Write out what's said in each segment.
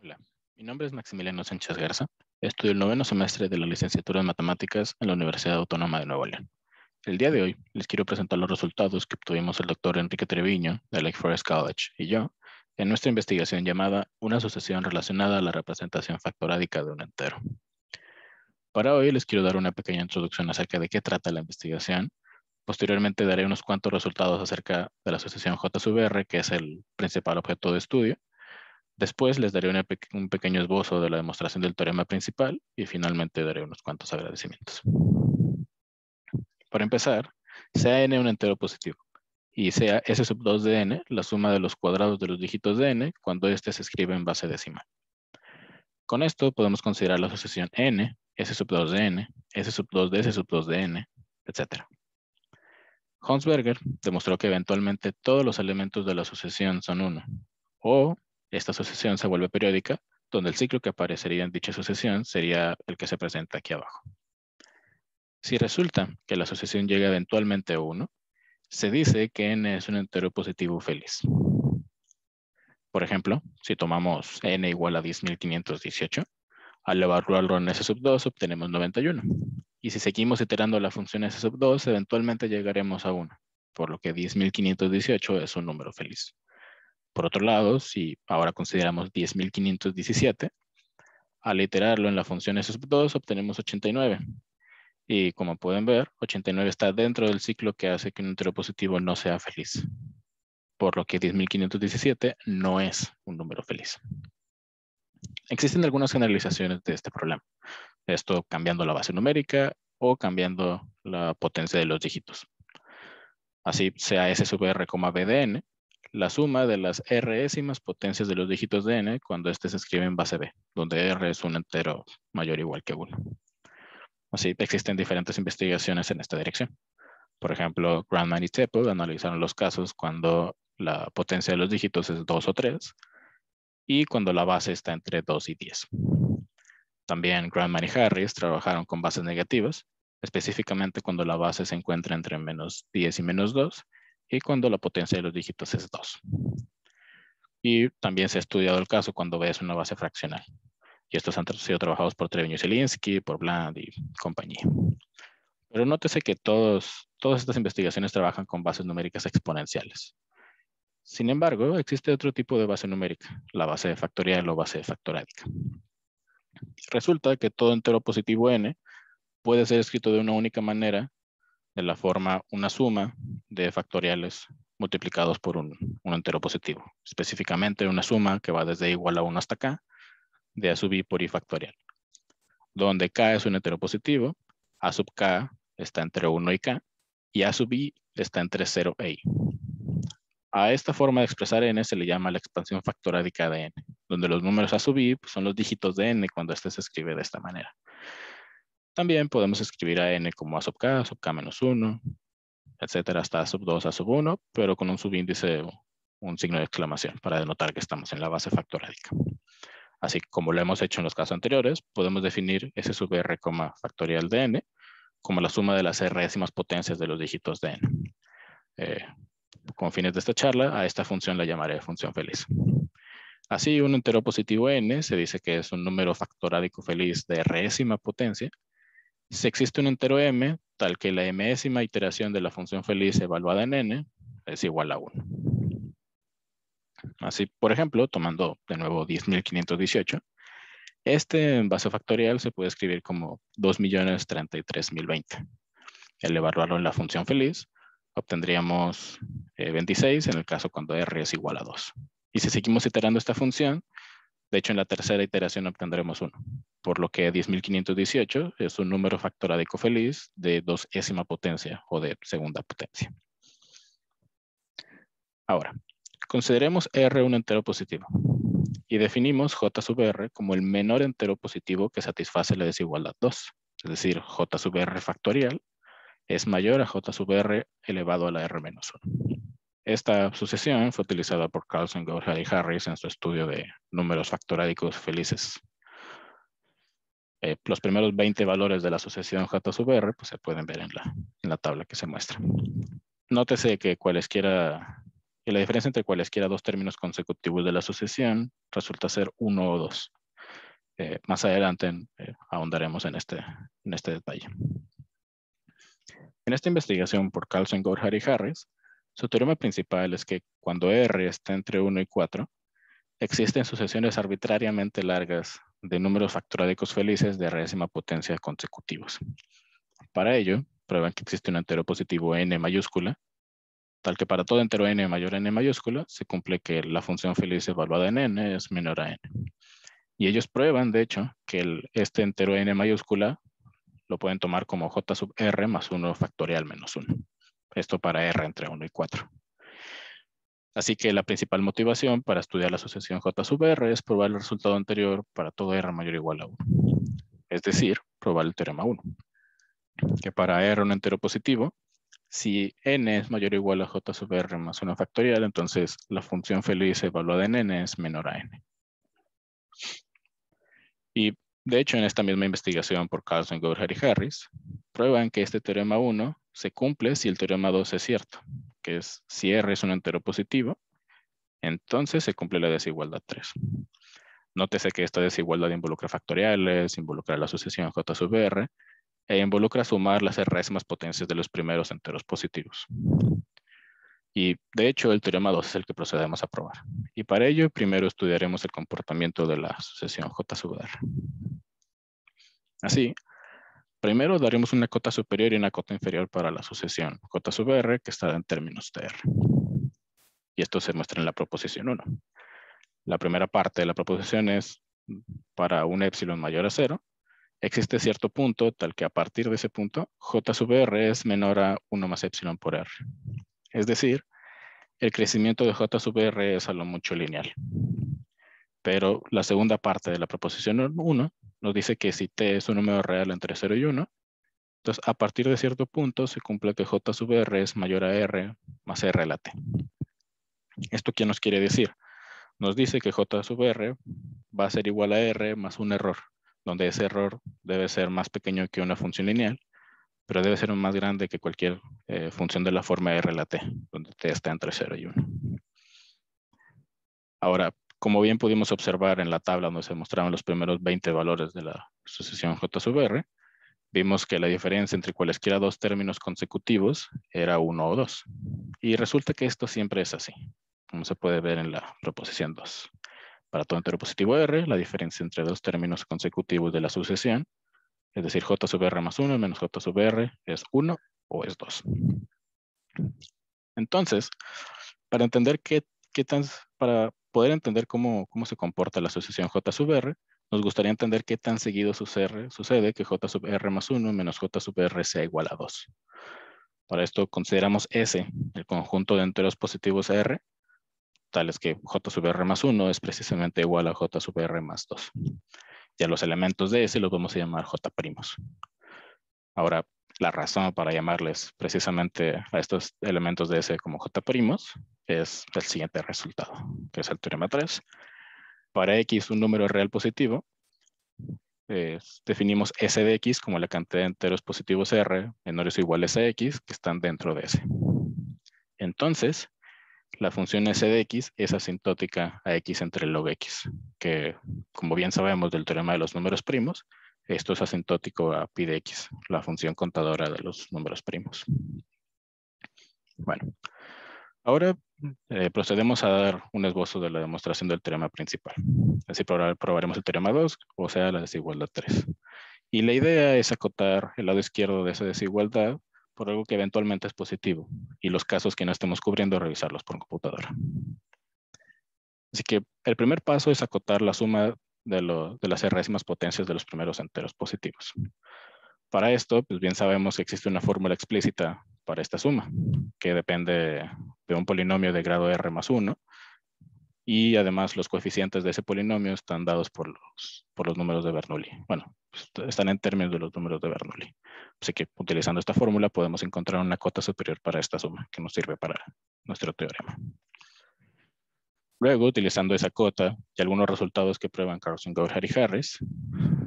Hola, mi nombre es Maximiliano Sánchez Garza. Estudio el noveno semestre de la licenciatura en Matemáticas en la Universidad Autónoma de Nuevo León. El día de hoy les quiero presentar los resultados que obtuvimos el doctor Enrique Treviño de Lake Forest College y yo en nuestra investigación llamada Una asociación relacionada a la representación factorádica de un entero. Para hoy les quiero dar una pequeña introducción acerca de qué trata la investigación. Posteriormente daré unos cuantos resultados acerca de la asociación JSVR, que es el principal objeto de estudio. Después les daré un pequeño esbozo de la demostración del teorema principal y finalmente daré unos cuantos agradecimientos. Para empezar, sea n un entero positivo y sea s sub 2 de n la suma de los cuadrados de los dígitos de n cuando éste se escribe en base decimal. Con esto podemos considerar la asociación n, s sub 2 de n, s sub 2 de s sub 2 de n, etc. Hunsberger demostró que eventualmente todos los elementos de la asociación son 1, o esta asociación se vuelve periódica, donde el ciclo que aparecería en dicha asociación sería el que se presenta aquí abajo. Si resulta que la asociación llega eventualmente a 1, se dice que n es un entero positivo feliz. Por ejemplo, si tomamos n igual a 10.518, al evaluarlo en s sub 2 obtenemos 91. Y si seguimos iterando la función s sub 2, eventualmente llegaremos a 1, por lo que 10.518 es un número feliz. Por otro lado, si ahora consideramos 10.517, al iterarlo en la función s sub 2 obtenemos 89. Y como pueden ver, 89 está dentro del ciclo que hace que un entero positivo no sea feliz, por lo que 10.517 no es un número feliz. Existen algunas generalizaciones de este problema. Esto cambiando la base numérica o cambiando la potencia de los dígitos. Así sea S sub R, B de n, la suma de las r'ésimas potencias de los dígitos de n cuando éste se escribe en base b, donde r es un entero mayor o igual que 1. Así existen diferentes investigaciones en esta dirección. Por ejemplo, Grandman y Teppel analizaron los casos cuando la potencia de los dígitos es 2 o 3 y cuando la base está entre 2 y 10. También Grandman y Harris trabajaron con bases negativas, específicamente cuando la base se encuentra entre menos 10 y menos 2 y cuando la potencia de los dígitos es 2. Y también se ha estudiado el caso cuando B es una base fraccional. Y estos han sido trabajados por Treviño y Zielinski, por Bland y compañía. Pero nótese que todas estas investigaciones trabajan con bases numéricas exponenciales. Sin embargo, existe otro tipo de base numérica, la base factorial o base factorádica. Resulta que todo entero positivo n puede ser escrito de una única manera, de la forma una suma de factoriales multiplicados por un entero positivo. Específicamente una suma que va desde igual a 1 hasta k, de a sub i por i factorial, donde k es un entero positivo, a sub k está entre 1 y k, y a sub i está entre 0 e i. A esta forma de expresar n se le llama la expansión factorádica de n, donde los números a sub i son los dígitos de n cuando este se escribe de esta manera. También podemos escribir a n como a sub k menos 1, etcétera, hasta a sub 2, a sub 1, pero con un subíndice, un signo de exclamación para denotar que estamos en la base factorádica. Así como lo hemos hecho en los casos anteriores, podemos definir S sub r, factorial de n como la suma de las r'ésimas potencias de los dígitos de n. Con fines de esta charla, a esta función la llamaré función feliz. Así, un entero positivo n se dice que es un número factorádico feliz de r'ésima potencia. Si existe un entero m, tal que la mésima iteración de la función feliz evaluada en n es igual a 1. Así, por ejemplo, tomando de nuevo 10.518, este en base factorial se puede escribir como 2.033.020. Al evaluarlo en la función feliz, obtendríamos 26 en el caso cuando r es igual a 2. Y si seguimos iterando esta función, de hecho en la tercera iteración obtendremos 1, por lo que 10.518 es un número factorádico feliz de 2ª potencia o de segunda potencia. Ahora, consideremos R un entero positivo y definimos J sub R como el menor entero positivo que satisface la desigualdad 2, es decir, J sub R factorial es mayor a J sub R elevado a la R menos 1. Esta sucesión fue utilizada por Carlson, Goldhart y Harris en su estudio de números factorádicos felices. Los primeros 20 valores de la asociación J sub R pues, se pueden ver en la tabla que se muestra. Nótese que cualesquiera Y la diferencia entre cualesquiera dos términos consecutivos de la sucesión resulta ser 1 o 2. Más adelante ahondaremos en este detalle. En esta investigación por Carlson, Goldhart y Harris, su teorema principal es que cuando R está entre 1 y 4, existen sucesiones arbitrariamente largas de números factorádicos felices de enésima potencia consecutivos. Para ello, prueban que existe un entero positivo n mayúscula, tal que para todo entero n mayor a n mayúscula, se cumple que la función feliz evaluada en n es menor a n. Y ellos prueban, de hecho, que este entero n mayúscula lo pueden tomar como j sub r más 1 factorial menos 1. Esto para r entre 1 y 4. Así que la principal motivación para estudiar la sucesión j sub r es probar el resultado anterior para todo r mayor o igual a 1. Es decir, probar el teorema 1. Que para r un entero positivo, si n es mayor o igual a j sub r más 1 factorial, entonces la función feliz evaluada en n es menor a n. Y de hecho, en esta misma investigación por Carlson, Goldhart y Harris, prueban que este teorema 1 se cumple si el teorema 2 es cierto, que es si R es un entero positivo, entonces se cumple la desigualdad 3. Nótese que esta desigualdad involucra factoriales, involucra la sucesión J sub R, e involucra sumar las ennésimas potencias de los primeros enteros positivos. Y de hecho, el teorema 2 es el que procedemos a probar. Y para ello, primero estudiaremos el comportamiento de la sucesión J sub R. Así, primero daremos una cota superior y una cota inferior para la sucesión J sub R que está en términos de R. Y esto se muestra en la proposición 1. La primera parte de la proposición es para un épsilon mayor a 0. Existe cierto punto tal que a partir de ese punto J sub R es menor a 1 más épsilon por R. Es decir, el crecimiento de J sub R es a lo mucho lineal. Pero la segunda parte de la proposición 1 nos dice que si t es un número real entre 0 y 1, entonces a partir de cierto punto se cumple que J sub R es mayor a R más R a la t. ¿Esto qué nos quiere decir? Nos dice que J sub R va a ser igual a R más un error, donde ese error debe ser más pequeño que una función lineal, pero debe ser más grande que cualquier función de la forma R a la t, donde t está entre 0 y 1. Ahora, como bien pudimos observar en la tabla donde se mostraron los primeros 20 valores de la sucesión J sub R, vimos que la diferencia entre cualesquiera dos términos consecutivos era 1 o 2. Y resulta que esto siempre es así, como se puede ver en la proposición 2. Para todo entero positivo R, la diferencia entre dos términos consecutivos de la sucesión, es decir, J sub R más 1 menos J sub R, es 1 o es 2. Entonces, para poder entender cómo se comporta la sucesión J sub R, nos gustaría entender qué tan seguido sucede que J sub R más 1 menos J sub R sea igual a 2. Para esto consideramos S, el conjunto de enteros positivos R, tales que J sub R más 1 es precisamente igual a J sub R más 2. Y a los elementos de S los vamos a llamar J'. Ahora, la razón para llamarles precisamente a estos elementos de S como J' es el siguiente resultado, que es el teorema 3. Para X, un número real positivo, definimos S de X como la cantidad de enteros positivos R menores o iguales a X que están dentro de S. Entonces, la función S de X es asintótica a X entre log X, que como bien sabemos del teorema de los números primos, esto es asintótico a pi de X, la función contadora de los números primos. Bueno, ahora procedemos a dar un esbozo de la demostración del teorema principal. Así probaremos el teorema 2, o sea, la desigualdad 3. Y la idea es acotar el lado izquierdo de esa desigualdad por algo que eventualmente es positivo, y los casos que no estemos cubriendo, revisarlos por computadora. Así que el primer paso es acotar la suma de las ennésimas potencias de los primeros enteros positivos. Para esto, pues bien sabemos que existe una fórmula explícita para esta suma, que depende de un polinomio de grado R más 1, y además los coeficientes de ese polinomio están dados por los números de Bernoulli. Bueno, pues están en términos de los números de Bernoulli. Así que utilizando esta fórmula podemos encontrar una cota superior para esta suma, que nos sirve para nuestro teorema. Luego, utilizando esa cota y algunos resultados que prueban Carlson, Goldhart y Harris,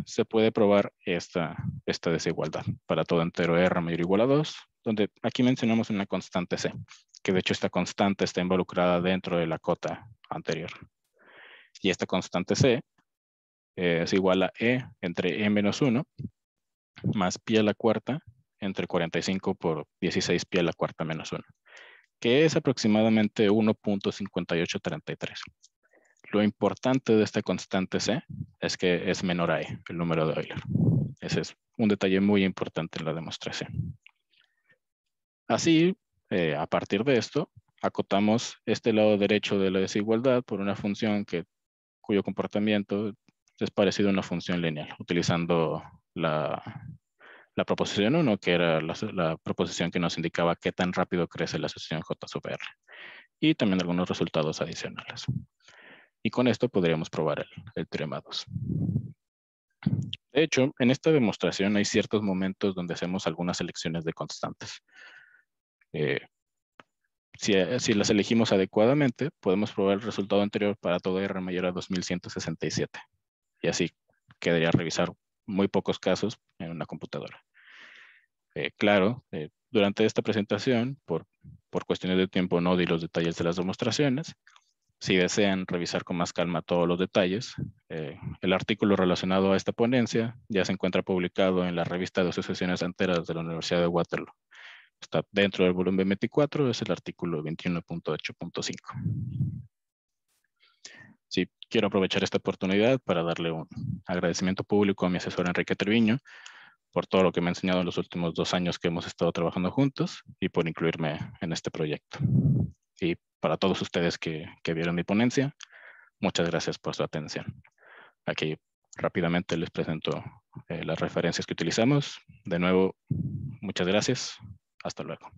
se puede probar esta desigualdad para todo entero R mayor o igual a 2, donde aquí mencionamos una constante C, que de hecho esta constante está involucrada dentro de la cota anterior. Y esta constante C es igual a E entre E menos 1 más pi a la cuarta entre 45 por 16 pi a la cuarta menos 1, que es aproximadamente 1.5833. Lo importante de esta constante C es que es menor a E, el número de Euler. Ese es un detalle muy importante en la demostración. Así, a partir de esto, acotamos este lado derecho de la desigualdad por una función cuyo comportamiento es parecido a una función lineal, utilizando la proposición 1, que era la proposición que nos indicaba qué tan rápido crece la asociación J sub R, y también algunos resultados adicionales. Y con esto podríamos probar el teorema 2. De hecho, en esta demostración hay ciertos momentos donde hacemos algunas selecciones de constantes. Si las elegimos adecuadamente, podemos probar el resultado anterior para todo R mayor a 2167. Y así quedaría revisar muy pocos casos en una computadora. Claro, durante esta presentación, por cuestiones de tiempo, no di los detalles de las demostraciones. Si desean revisar con más calma todos los detalles, el artículo relacionado a esta ponencia ya se encuentra publicado en la revista de asociaciones enteras de la Universidad de Waterloo. Está dentro del volumen 24, es el artículo 21.8.5. Sí, quiero aprovechar esta oportunidad para darle un agradecimiento público a mi asesor Enrique Treviño por todo lo que me ha enseñado en los últimos 2 años que hemos estado trabajando juntos y por incluirme en este proyecto. Y para todos ustedes que vieron mi ponencia, muchas gracias por su atención. Aquí rápidamente les presento las referencias que utilizamos. De nuevo, muchas gracias. Hasta luego.